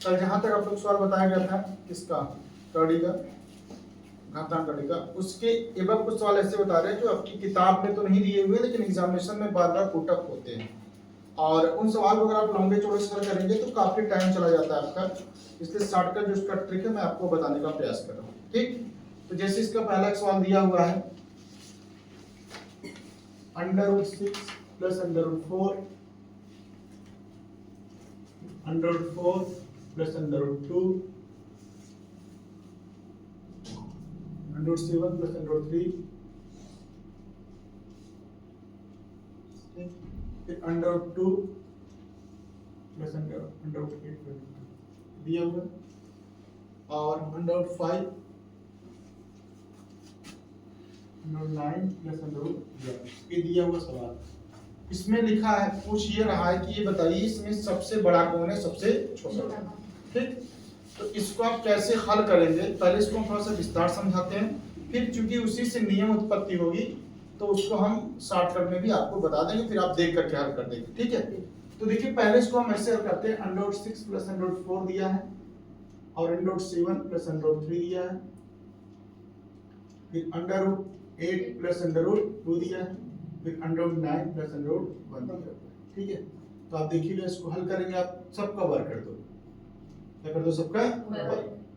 कल जहाँ तक आप लोग सवाल बताया गया था किसका, कड़ी का, घातांक कड़ी का, उसके एवं कुछ सवाल ऐसे बता रहे हैं जो आपकी किताब में तो नहीं दिए हुए लेकिन एग्जामिनेशन में बार बार पुटअप होते हैं, और उन सवाल को अगर आप लंबे चौड़े से हल करेंगे तो काफी टाइम चला जाता है आपका, इसलिए शॉर्टकट जो उसका ट्रिक है मैं आपको बताने का प्रयास कर रहा हूँ। ठीक, तो जैसे इसका पहला एक सवाल दिया हुआ है, √6 प्लस √4 √4 प्लस √2 √7 प्लस √3 फिर √2 प्लस √8 दिया हुआ, और √5 √9 प्लस √11 ये दिया हुआ सवाल। इसमें लिखा है, पूछ ये रहा है कि ये बताइए इसमें सबसे बड़ा कौन है सबसे छोटा। ठीक, तो इसको आप कैसे हल करेंगे, पहले इसको हम थोड़ा सा विस्तार समझाते हैं, फिर चूंकि उसी से नियम उत्पत्ति होगी तो उसको हम शॉर्टकट में भी आपको बता देंगे, फिर आप देख करके हल कर देंगे। ठीक है, तो देखिए पहले इसको हम ऐसे हल करते हैं, √6 प्लस √4 दिया है और √7 प्लस √3 दिया है, फिर √8 प्लस √2 दिया है, फिर √9 प्लस √1 दिया है। ठीक है, तो आप देखिए इसको हल करेंगे, आप सबका वर्क कर दो, क्या कर दो, सबका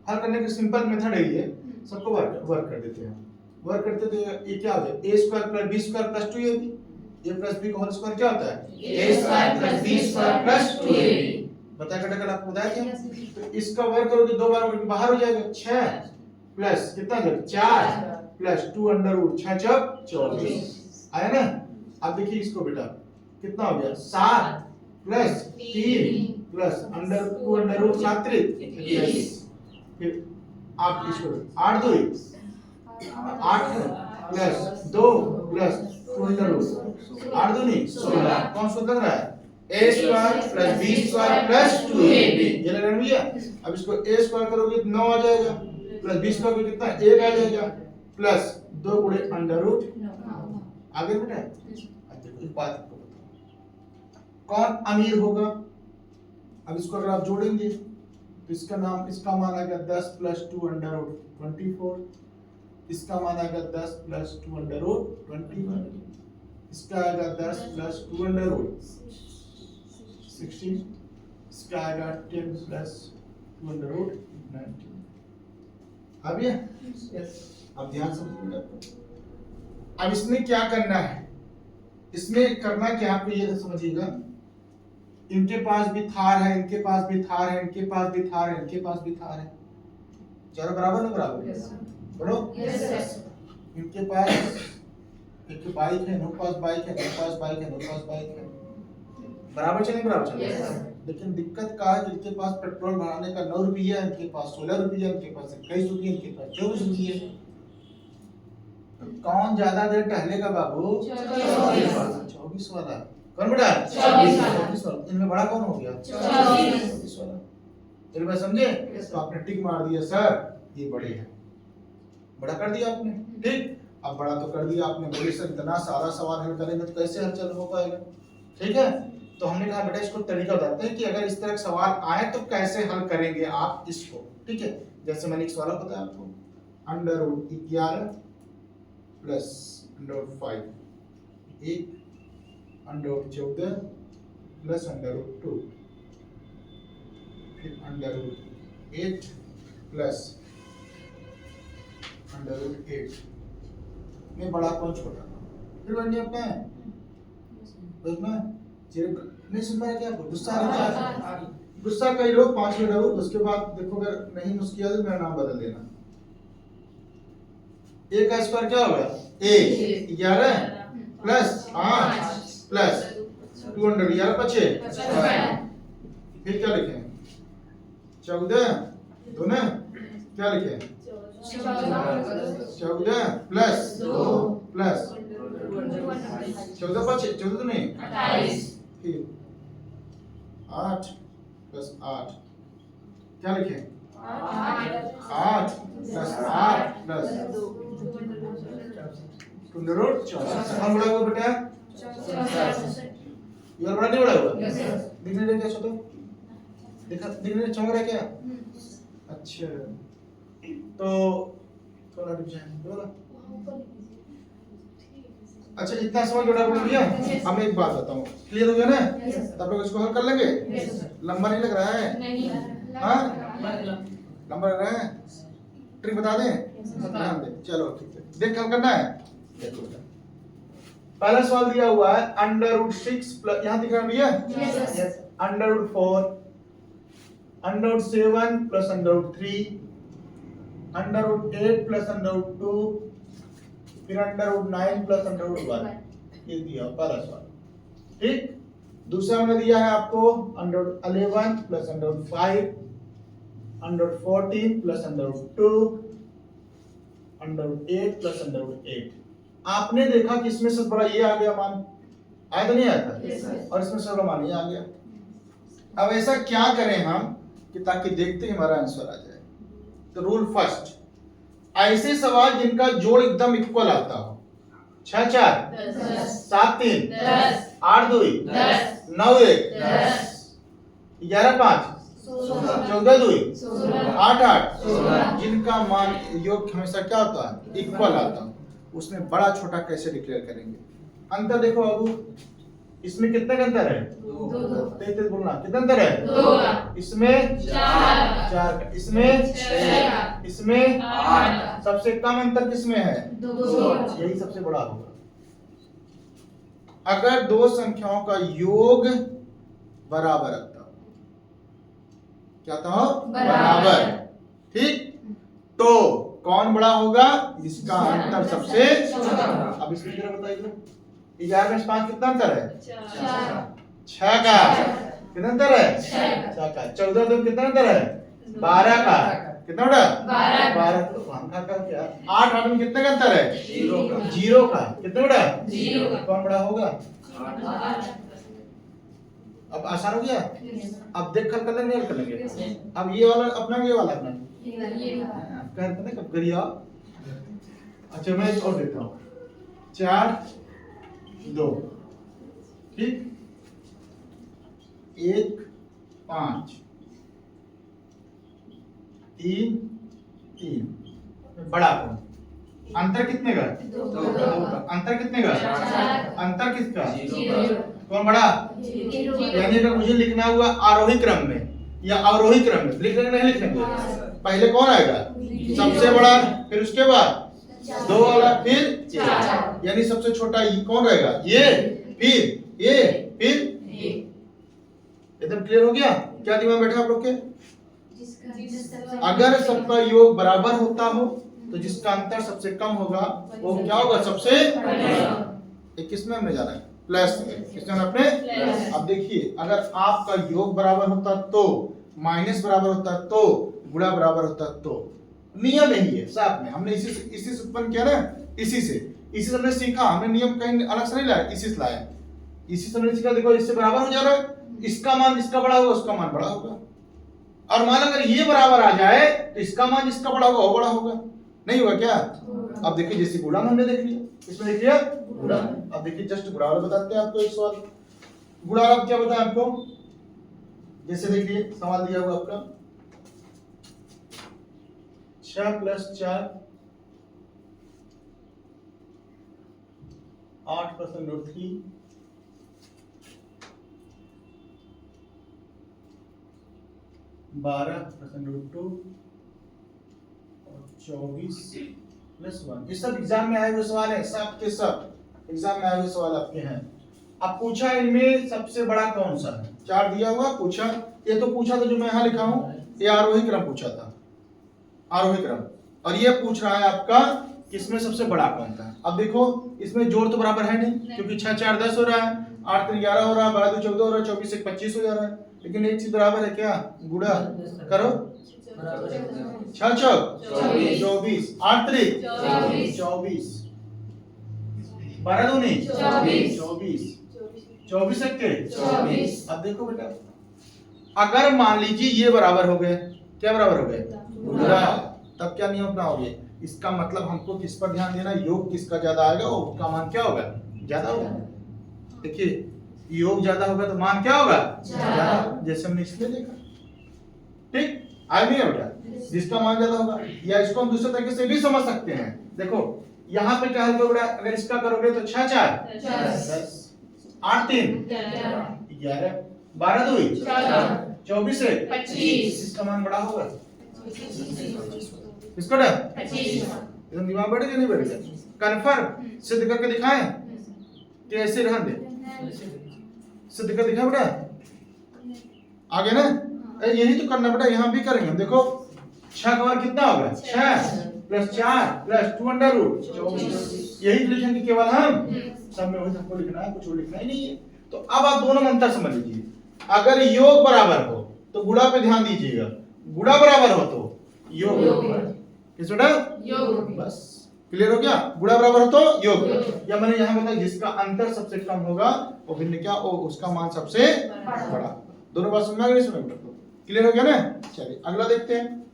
हल करने का सिंपल मेथड है ये, सबको वर्क कर देते हैं। वर्क करते तो ये क्या हो जाए, a² + b² + 2ab, a + b का होल स्क्वायर क्या होता है, a² + b² + 2ab। बताया कटा कल आपको बताया था, तो इसका वर्क करोगे दो बार करके बाहर हो जाएगा, 6 प्लस कितना जब 4 प्लस 2 √6 चौक 24 आया ना। अब देखिए इसको बेटा कितना हो गया, 7 प्लस 3 प्लस √2 7 21, फिर आप इसको 8 2 8 प्लस 2 प्लस 2 8 2 नहीं 16, कौन सा लग रहा है, a² + b² + 2ab, ये लग रहा है भैया। अब इसको a² करोगे तो 9 आ जाएगा, प्लस b² को कितना 1 आ जाएगा, प्लस 2 × √9 आगे बेटा। अब देखो एक बात आपको बताओ, कौन अमीर होगा, अब इसको अगर आप जोड़ेंगे तो इसका नाम, इसका मान आएगा 10 + 2 √24, इसका मान आएगा 10 + 2 √21, इसका आएगा 10 + 2 √16, इसका आएगा 10 + 2 √19। अब ये अब ध्यान से समझिएगा, अब इसमें क्या करना है, इसमें करना क्या आपको ये समझिएगा, इनके पास भी थार है, इनके पास भी थार है, इनके पास भी थार है, इनके पास भी थार है, चारों बराबर ना बराबर, बोलो इनके पास एक बाइक है, इनके पास बाइक है, इनके पास बाइक है, इनके पास बाइक है, बराबर चले बराबर चले। लेकिन दिक्कत का है, इनके पास पेट्रोल भराने का 9 रुपया, इनके पास 16 रुपया, इनके पास 21 रुपया, इनके पास 24 रुपया, कौन ज्यादा देर टहलेगा बाबू, 24 वाला। कौन बेटा 24 वाला, इनमें बड़ा कौन हो गया, 24 वाला। चलिए बात समझे, तो आपने टिक मार दिया सर ये बड़े है, बड़ा कर दिया आपने। ठीक, अब बड़ा तो कर दिया आपने, बोले सर इतना सारा सवाल हल करेंगे तो कैसे हल चल हो पाएगा। ठीक है, तो हमने कहा बेटा इसको तरीका बताते हैं कि अगर इस तरह का सवाल आए तो कैसे हल करेंगे आप इसको। ठीक है, जैसे मैंने एक सवाल बताया आपको, √11 प्लस √5 1 √14 प्लस √2 फिर √8 प्लस √8 में बड़ा कौन छोटा, फिर बनने अपना है नहीं सुन रहा क्या, गुस्सा आ रहा है, गुस्सा कई लोग 5 मिनट रहो, उसके बाद देखो अगर नहीं मुश्किल है तो मेरा नाम बदल देना। a का स्क्वायर क्या होगा, a 11 प्लस 8 प्लस 2 11 बचे, फिर क्या लिखें 14 दोनों क्या लिखें 14 प्लस 2 प्लस 14 बचे 14 तो नहीं 28, फिर 8 प्लस 8 क्या लिखें 8 प्लस 8 प्लस 2 कौन बड़ा हुआ बेटा, यार बड़ा नहीं बड़ा हुआ, दिखने दे क्या छोटा दिखने में चमक रहा है क्या? अच्छा, तो थोड़ा रुक जाए। अच्छा, इतना समझ में गया? अब मैं एक बात बताऊं, क्लियर हो गया ना? तब लोग इसको हल कर लेंगे। लंबा नहीं लग रहा है? हाँ, लंबा लग रहा है? ट्रिक बता दें? ध्यान दें। चलो ठीक है, देख हल करना है। देखो पहला सवाल दिया हुआ है √6 प्लस, यहाँ दिख रहा है भैया? √4, √7 प्लस √3, √8 प्लस √2, फिर √9 प्लस √1। ये दिया पहला सवाल, ठीक। दूसरा में दिया है आपको √11 प्लस √5, √14 प्लस √2, √8 प्लस √8। आपने देखा कि इसमें सबसे बड़ा ये आ गया मान, आया तो नहीं आया था? और इसमें सबसे बड़ा मान ये आ गया। अब ऐसा क्या करें हम कि ताकि देखते ही हमारा आंसर आ जाए। तो रूल फर्स्ट, ऐसे सवाल जिनका जोड़ एकदम इक्वल आता हो, 6 4 7 3 8 2 9 1 11 5 14 2 8 8, जिनका मान योग हमेशा क्या होता है? इक्वल आता है। उसमें बड़ा छोटा कैसे डिक्लेयर करेंगे? अंतर देखो बाबू, इसमें कितने का अंतर है? 2 बोलना, कितना अंतर है? 2। इसमें 4, इसमें 6, इसमें 8। सबसे कम अंतर किसमें है? 2। यही सबसे बड़ा होगा। अगर दो संख्याओं का योग बराबर आता हो, क्या आता हो? बराबर, ठीक। तो कौन बड़ा होगा? जिसका अंतर सबसे छोटा। अब इसमें जरा बताइए, 11 में 5 कितना अंतर है? 6 का। कितना अंतर है? 6 का। 14 2 कितना अंतर है? 12 का। कितना बड़ा? 12। तो हम का क्या? 8 8 में कितने का अंतर है? 0 का। कितना बड़ा? 0 का। कौन बड़ा होगा? 8। अब आसान हो गया। अब देख कर लेंगे, हल कर लेंगे। अब ये वाला अपना, ये वाला अपना, कहते ना कब करिया। अच्छा, मैं और देता हूँ, 4 2, ठीक, 1 5 3 3। बड़ा कौन? अंतर कितने का? 2 का। अंतर कितने का? अंतर किसका? कौन बड़ा? यानी अगर मुझे लिखना हुआ आरोही क्रम में या अवरोही क्रम में, लिखने नहीं लिखेंगे। पहले कौन आएगा? सबसे बड़ा, फिर उसके बाद 2 वाला, फिर 4। यानी सबसे छोटा ये कौन रहेगा? ये, फिर ये, फिर एकदम क्लियर हो गया? क्या दिमाग बैठा आप लोग के? अगर सबका योग बराबर होता हो तो जिसका अंतर सबसे कम होगा वो क्या होगा? सबसे बड़ा। किसमें हमने जाना है? प्लस में। किसमें अपने? अब देखिए, अगर आपका योग बराबर होता तो, माइनस बराबर होता तो, गुणा बराबर होता तो, नियम यही है साथ में। हमने इसी से उत्पन्न किया ना, इसी से हमने सीखा। हमने नियम कहीं अलग से नहीं लाया, इसी से लाया। इसी से हमने सीखा। देखो, इससे बराबर हो जा रहा है, इसका मान जिसका बड़ा होगा उसका मान बड़ा होगा। और मान अगर ये बराबर आ जाए तो इसका मान जिसका बड़ा होगा वो बड़ा होगा। नहीं हुआ क्या? अब देखिए, जैसे गुणा हमने देख लिया, इसमें देख लिया गुणा। अब देखिए, जस्ट गुणा वाला बताते हैं आपको एक सवाल। गुणा वाला क्या बताया आपको? जैसे देखिए, सवाल दिया हुआ आपका 6 + 4 8 + √3 12 + √2 और 24 + 1। ये सब एग्जाम में आए हुए सवाल है, सब के सब एग्जाम में आए हुए सवाल आपके हैं। अब पूछा इनमें सबसे बड़ा कौन सा है? 4 दिया हुआ, पूछा। ये तो पूछा था जो मैं यहाँ लिखा हूँ, ये आरोही क्रम पूछा था, आरोही क्रम। और ये पूछ रहा है आपका किसमें सबसे बड़ा कौन था। अब देखो, इसमें जोड़ तो बराबर है नहीं, क्योंकि 6 4 10 हो रहा है, 8 3 11 हो रहा है, 12 2 14 हो रहा है, 24 1 25 हो जा रहा है। लेकिन एक चीज बराबर है, क्या? गुणा करो। 6 4 24, 8 3 24, 12 2 24, 24 1 24। अब देखो बेटा, अगर मान लीजिए ये बराबर हो गए, क्या बराबर हो गए? गुणा। तब क्या नियम अपनाओगे? इसका मतलब हमको किस पर ध्यान देना? योग किसका ज्यादा आएगा उसका मान क्या होगा? ज्यादा होगा। देखिए, योग ज्यादा होगा तो मान क्या होगा? ज्यादा। जैसे हमने इसमें देखा, ठीक, आया नहीं है बेटा? जिसका मान ज्यादा होगा, या इसको हम दूसरे तरीके से भी समझ सकते हैं। देखो यहाँ पे क्या है बेटा, अगर इसका करोगे तो 6 4 10 8 3 11 12 2 24 1 25, इसका मान बड़ा होगा, इसको ना एकदम दिमाग बढ़ेगा नहीं बढ़ेगा? कन्फर्म सिद्ध करके दिखाएं कि ऐसे रहने दे, सिद्ध कर दिखा बेटा, आगे ना यही तो करना बेटा, यहाँ भी करेंगे। देखो 6 का मान कितना होगा, 6 प्लस 4 प्लस 2 अंडर रूट 24, यही तो लिखेंगे केवल हम, सब में वही हमको लिखना है, कुछ और लिखना ही नहीं है। तो अब आप दोनों में अंतर समझ लीजिए, अगर योग बराबर हो तो गुणा पे ध्यान दीजिएगा, गुणा बराबर हो तो योग, किस बेटा योग, बस क्लियर हो गया? गुणा बराबर हो तो योग, या मैंने यहाँ बताया जिसका अंतर सबसे कम होगा वो भिन्न क्या, वो उसका मान सबसे बड़ा। दोनों बात समझ गए इसमें? क्लियर हो गया ना? चलिए अगला देखते हैं,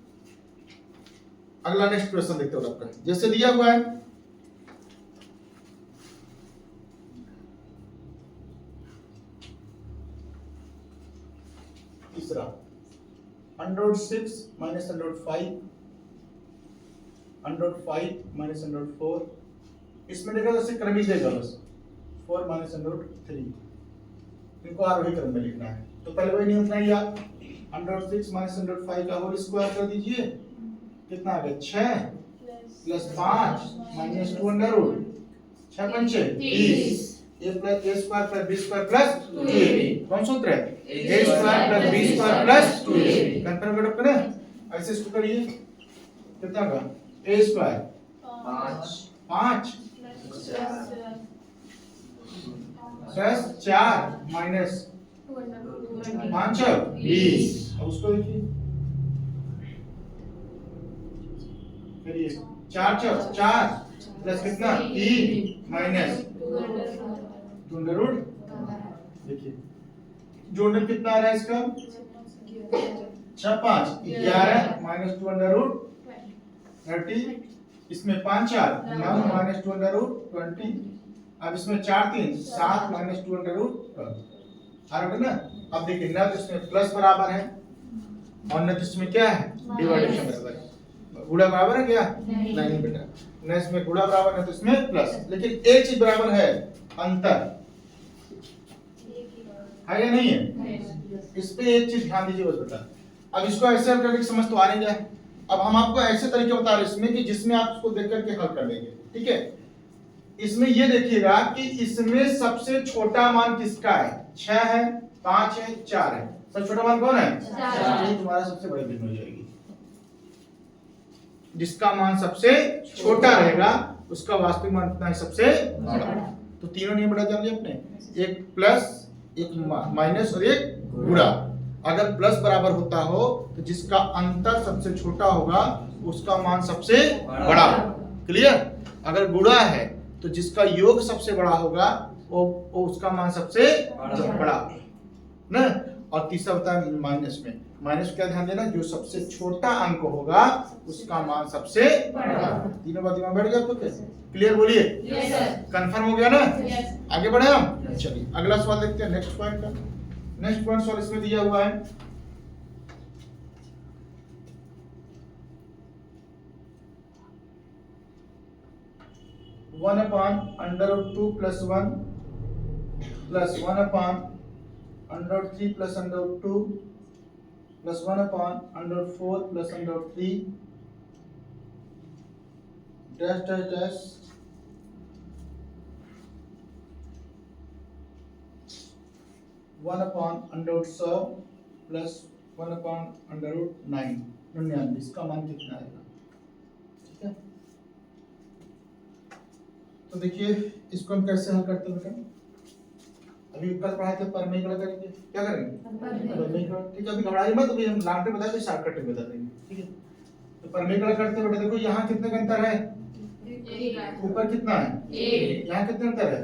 अगला नेक्स्ट क्वेश्चन देखते हो आपका, जैसे दिया हुआ है तीसरा √6 माइनस √5 माइनस √4, इसमें देखा जैसे क्रमिक देगा बस 4 माइनस √3, इनको आरोही क्रम में लिखना है। तो पहले वही नियम अपनाइए आप, √6 माइनस √5 का होल स्क्वायर कर दीजिए, कितना आ गया 6 प्लस 5 माइनस 2 अंडर रूट 6 पंचे 30, a plus a square plus b square plus 2ab, कौन सूत्र है? a square plus b square plus 2ab, confirm कर दो ना, ऐसे इसको करिए, कितना का a स्क्वायर 5 प्लस 4 माइनस 5 20, अब उसको देखिए, करिए 4 4 प्लस कितना 3 माइनस 2 अंडर रूट, देखिए जोड़ने कितना आ रहा है इसका 6 5 11 माइनस 2 अंडर रूट 30, इसमें 5 4 9 माइनस 2 अंडर रूट 20, अब इसमें 4 3 7 माइनस 2 अंडर रूट 12, आ रहा है ना? अब देखिए न तो इसमें प्लस बराबर है और न तो इसमें क्या है डिवाइडेशन बराबर है, गुणा बराबर है क्या? नहीं बेटा, न इसमें गुणा बराबर है तो इसमें प्लस, लेकिन एक चीज बराबर है, अंतर है या नहीं है? इस पे एक चीज ध्यान दीजिए बस बेटा। अब इसको ऐसे हम करके समझ तो आ नहीं जाए, अब हम आपको ऐसे तरीके बता रहे हैं इसमें कि जिसमें आप उसको देख करके हल कर लेंगे, ठीक है? इसमें ये देखिएगा कि इसमें सबसे छोटा मान किसका है, 6 है 5 है 4 है, सबसे छोटा मान कौन है? 4, ये तुम्हारा सबसे बड़ी भिन्न हो जाएगी, जिसका मान सबसे छोटा रहेगा उसका वास्तविक मान कितना है, सबसे बड़ा। तो तीनों नियम बड़ा जान लिया आपने, एक प्लस एक माइनस और एक गुणा। अगर प्लस बराबर होता हो तो जिसका अंतर सबसे छोटा होगा उसका मान सबसे बड़ा, क्लियर? अगर गुणा है तो जिसका योग सबसे बड़ा होगा वो उसका मान सबसे बड़ा ना। और तीसरा होता है माइनस में, माइनस क्या ध्यान देना, जो सबसे छोटा अंक होगा उसका मान सबसे बड़ा। तीनों बात दिमाग बैठ गया आपको? क्लियर बोलिए? Yes sir. कंफर्म हो गया ना? यस। आगे बढ़े हम, चलिए अगला सवाल देखते हैं, नेक्स्ट पॉइंट का। नेक्स्ट पॉइंट सवाल इसमें दिया हुआ है, one upon under root 2 plus 1 plus 1 upon under root 3 plus under root 2 plus 1 upon under root 4 plus under root 3 dash dash dash 1 upon under root 100 plus 1 upon under root 99, इसका मान कितना आएगा? ठीक है, तो देखिए इसको हम कैसे हल करते हैं बेटा। अभी कल पढ़ाए थे परमेयकरण करेंगे, क्या करेंगे? परमेयकरण। ठीक है, अभी घबराइए मत, अभी हम लास्ट में बता देंगे, शॉर्टकट में बता देंगे, ठीक है? तो परमेयकरण करते हैं बेटा, देखो यहाँ कितने का अंतर है, ऊपर कितना है, यहाँ कितने अंतर है,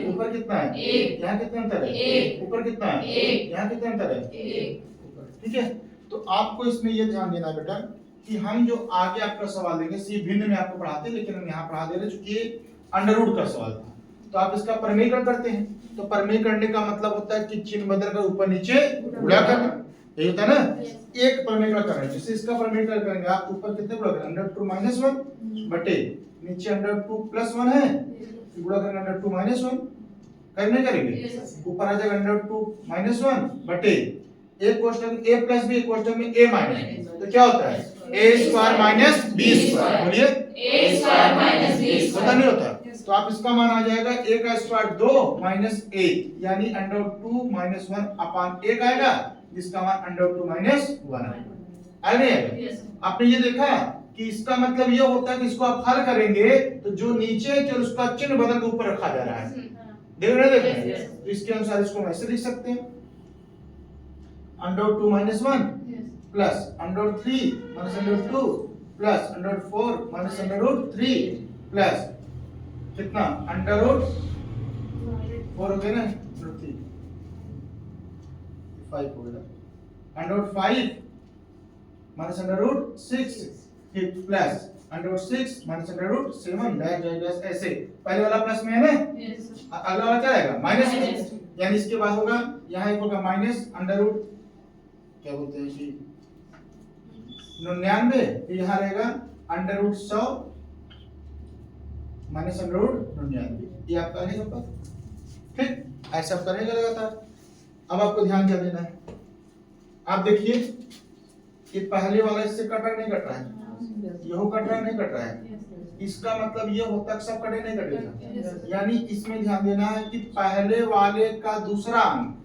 ऊपर कितना है, यहाँ कितने अंतर है, ऊपर कितना है, यहाँ कितने अंतर है, ठीक है? तो आपको इसमें ये ध्यान देना है बेटा कि हम जो आगे आपका सवाल देंगे सी भिन्न में आपको पढ़ाते हैं, लेकिन हम यहाँ पढ़ा दे रहे हैं चूंकि अंडर रूट का सवाल था, तो आप इसका परमेयकरण करते हैं। तो परमेय करने का मतलब होता है कि चिन्ह बदल कर ऊपर नीचे गुणा करना। यही होता है ना, एक पैरामीटर कर रहे हैं, जैसे इसका पैरामीटर करेंगे आप ऊपर कितने गुणा करेंगे अंडर 2 -1 बटे नीचे अंडर 2 + 1 है, गुणा करेंगे अंडर 2 -1 करने करेंगे, ऊपर आ जाएगा अंडर 2 -1 बटे एक क्वेश्चन a + b, एक क्वेश्चन में a माइनस, तो क्या होता है a² - b², बोलिए a² - b², पता नहीं होता, तो आप इसका मान आ जाएगा a का स्क्वायर 2 - 1 यानी अंडर 2 - 1 अपान 1 आएगा, जिसका मान अंडर 2 - 1 आया नहीं आएगा। आपने ये देखा कि इसका मतलब ये होता है कि इसको आप हल करेंगे तो जो नीचे जो उसका चिन्ह बदल के ऊपर रखा जा रहा है, देख रहे हैं, तो इसके अनुसार इसको हम ऐसे लिख सकते हैं under 2 - 1 plus under 3 - under 2 plus under 4 - under 3 plus कितना अंडर रूट 4 हो गया ना, अंडर 3 5 हो गया, अंडर 5 माइनस अंडर रूट 6 फिर plus under root 6 minus under root 7 dash dash dash, ऐसे पहले वाला प्लस में है ना, अगला वाला क्या आएगा माइनस में, यानी इसके बाद होगा यहाँ एक होगा माइनस अंडर रूट क्या बोलते हैं जी 99, फिर यहाँ रहेगा under root 100 minus under root 99, ये आपका रहेगा पर ठीक, ऐसा आप करेंगे लगातार। अब आपको ध्यान क्या देना है, आप देखिए ये पहले वाला इससे कट रहा नहीं कट रहा है, यह कट रहा नहीं कट रहा है, इसका मतलब ये होता है सब कटे नहीं कटेगा, यानी इसमें ध्यान देना है कि पहले वाले का दूसरा अंक,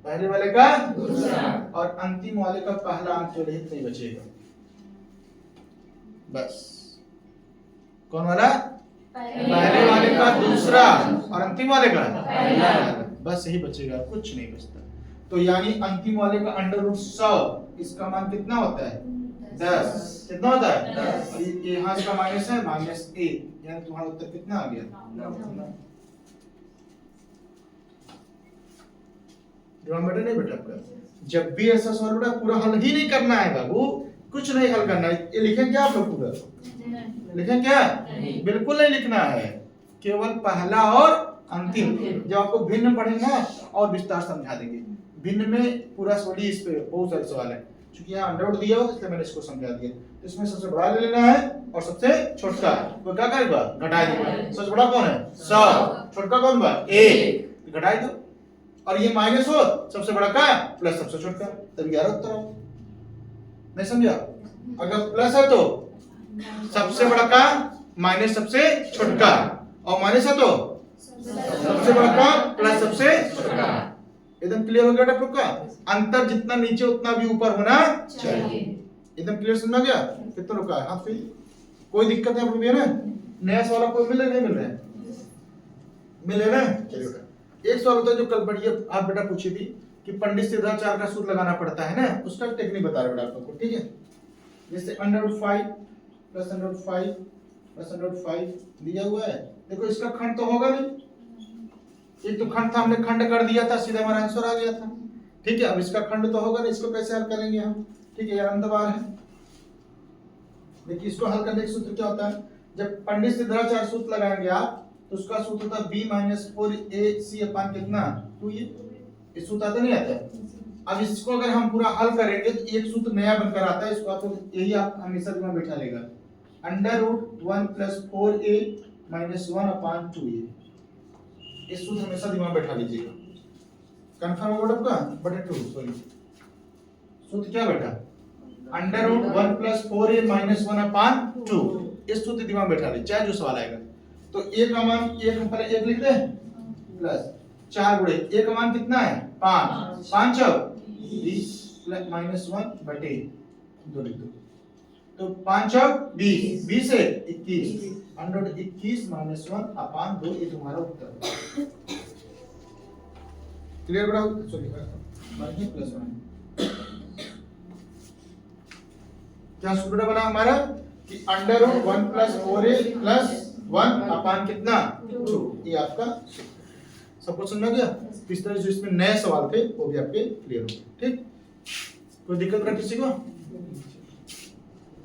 पहले वाले का दूसरा और अंतिम वाले का पहला अंक जो रहित नहीं बचेगा, बस कौन वाला पहले वाले का दूसरा और अंतिम वाले का पहला, बस यही बचेगा, कुछ नहीं बचता। तो यानी अंतिम वाले का अंडर रूट 100 इसका मान कितना होता है 10, कितना होता है 10, और ये यहाँ इसका माइनस है -1, यानी तुम्हारा उत्तर कितना आ गया 9। बेटा नहीं बेटा आपका, जब भी ऐसा सवाल बेटा पूरा हल ही नहीं करना है बाबू, कुछ नहीं हल करना है, ये लिखें क्या आप लोग पूरा लिखें क्या, बिल्कुल नहीं लिखना है, केवल पहला और अंतिम। जब आपको भिन्न पढ़ेंगे और विस्तार समझा देंगे, भिन्न में पूरा सॉरी इस पे बहुत सारे सवाल है, क्योंकि यहाँ अंडर रूट दिया हुआ इसलिए मैंने इसको समझा दिया, तो इसमें सबसे बड़ा ले लेना है और सबसे छोटा, तो क्या करेगा घटा देगा, सबसे बड़ा कौन है 100, छोटा कौन बा 1, घटाई दो, और ये माइनस हो सबसे बड़ा का प्लस सबसे छोटा, तब 11 उत्तर हो, नहीं समझा, अगर प्लस है तो सबसे बड़ा का माइनस सबसे छोटा, और माइनस है तो सबसे बड़ा का प्लस सबसे छोटा, एकदम क्लियर हो गया आप लोग का, अंतर जितना नीचे उतना भी ऊपर होना चाहिए, एकदम क्लियर समझ गया, कितना रुका है आप, कोई दिक्कत है आप लोग ना, नया सवाल आपको मिल रहा है नहीं मिल रहा है, मिल रहा है, चलिए एक सवाल होता है जो कल पढ़िए आप बेटा पूछी थी कि पंडित सिद्धाचार्य का सूत्र लगाना पड़ता है ना, उसका टेक्निक बता रहे बेटा आप लोग को, ठीक है, जैसे under root 5 plus under root 5 plus under root 5 दिया हुआ है, देखो इसका खंड तो होगा नहीं, एक तो खंड था हमने खंड कर दिया था, सीधा हमारा आंसर आ गया था, ठीक है, अब इसका खंड तो होगा नहीं, इसको कैसे हल करेंगे हम, ठीक है, ये अंतबार है, देखिए इसको हल करने का सूत्र क्या होता है, जब पंडित सिद्धाचार्य सूत्र लगाएंगे आप तो उसका सूत्र होता है b - 4ac अपान कितना 2, ये सूत्र आता नहीं आता। अब इसको अगर हम पूरा हल करेंगे तो एक सूत्र नया बनकर आता है, इसको आप यही आप हमेशा दिमाग बैठा लेगा, अंडर रूट 1 + 4a - 1 अपान 2a, इस सूत्र हमेशा दिमाग बैठा लीजिएगा, कंफर्म हो आपका बटे 2, सॉरी सूत्र क्या बेटा अंडर रूट 1 + 4a - 1 अपान 2, इस सूत्र दिमाग बैठा लीजिए, चाहे जो सवाल आएगा, तो a का मान एक हम पहले 1 लिख दे प्लस 4 गुणे a का मान कितना है 5, 5 20 प्लस -1 बटे 2 लिख दो, तो 5 20, 20 से 21, अंडर रूट 21 - 1 अपान 2, ये तुम्हारा उत्तर है, क्लियर बेटा, सॉरी माइनस प्लस 1 क्या सूत्र बना हमारा कि अंडर रूट 1 + 4a + 1 अपान कितना 2, ये आपका सबको समझ गया, इस तरह जो इसमें नए सवाल थे वो भी आपके क्लियर हो गए, ठीक, कोई दिक्कत ना किसी को।